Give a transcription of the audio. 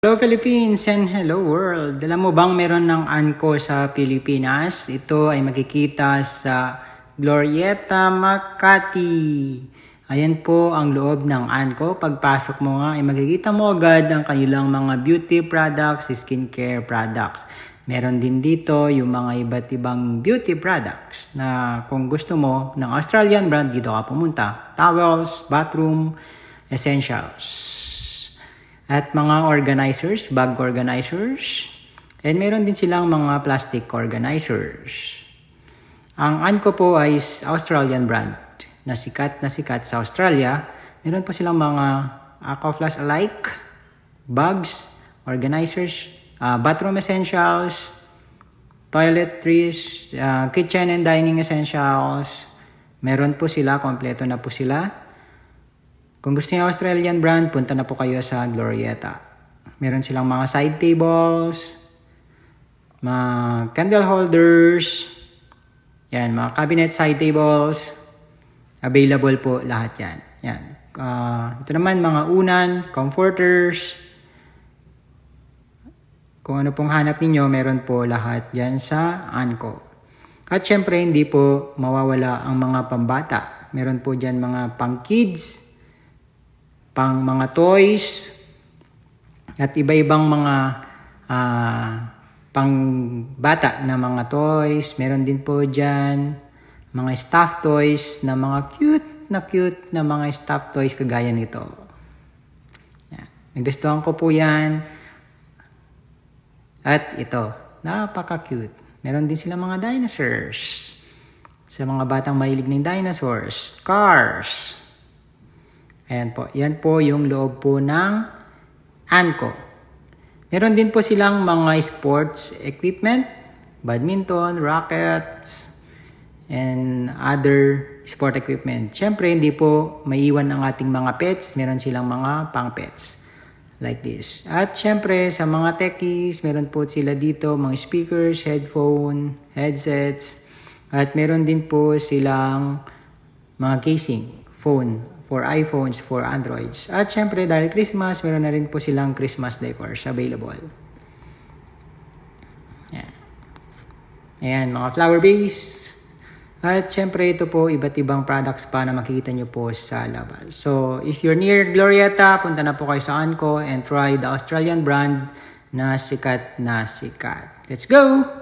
Hello Philippines and hello world! Alam mo bang meron ng Anko sa Pilipinas? Ito ay makikita sa Glorieta, Makati. Ayan po ang loob ng Anko. Pagpasok mo nga ay makikita mo agad ang kanilang mga beauty products, skincare products. Meron din dito yung mga iba't ibang beauty products na kung gusto mo ng Australian brand, dito ka pumunta. Towels, bathroom, essentials. At mga organizers, bag organizers. And meron din silang mga plastic organizers. Ang Anko po ay Australian brand na sikat sa Australia. Meron po silang mga Aquaflash alike, bags, organizers, bathroom essentials, toiletries, kitchen and dining essentials. Meron po sila, kompleto na po sila. Kung gusto niyo Australian brand, punta na po kayo sa Glorieta. Meron silang mga side tables, mga candle holders, yan, mga cabinet side tables. Available po lahat yan. Yan. Ito naman mga unan, comforters. Kung ano pong hanap ninyo, meron po lahat dyan sa Anko. At syempre, hindi po mawawala ang mga pambata. Meron po dyan mga pang kids, pang mga toys, at iba-ibang mga pang bata na mga toys. Meron din po dyan mga stuffed toys na mga cute na mga stuffed toys kagaya nito. Yan. Nagustuhan ko po yan. At ito, napaka-cute. Meron din sila mga dinosaurs. Sa mga batang mahilig ng dinosaurs, cars. Ayan po. Yan po yung loob po ng Anko. Meron din po silang mga sports equipment, badminton, rackets, and other sport equipment. Siyempre, hindi po maiwan ang ating mga pets. Meron silang mga pang-pets. Like this. At siyempre, sa mga techies, meron po sila dito mga speakers, headphone, headsets. At meron din po silang mga casing, phone, for iPhones, for Androids. At syempre, dahil Christmas, meron na rin po silang Christmas decors available. Ayan. Ayan, mga flower base. At syempre, ito po, iba't ibang products pa na makikita nyo po sa labas. So, if you're near Glorieta, punta na po kayo sa Anko and try the Australian brand na sikat na sikat. Let's go!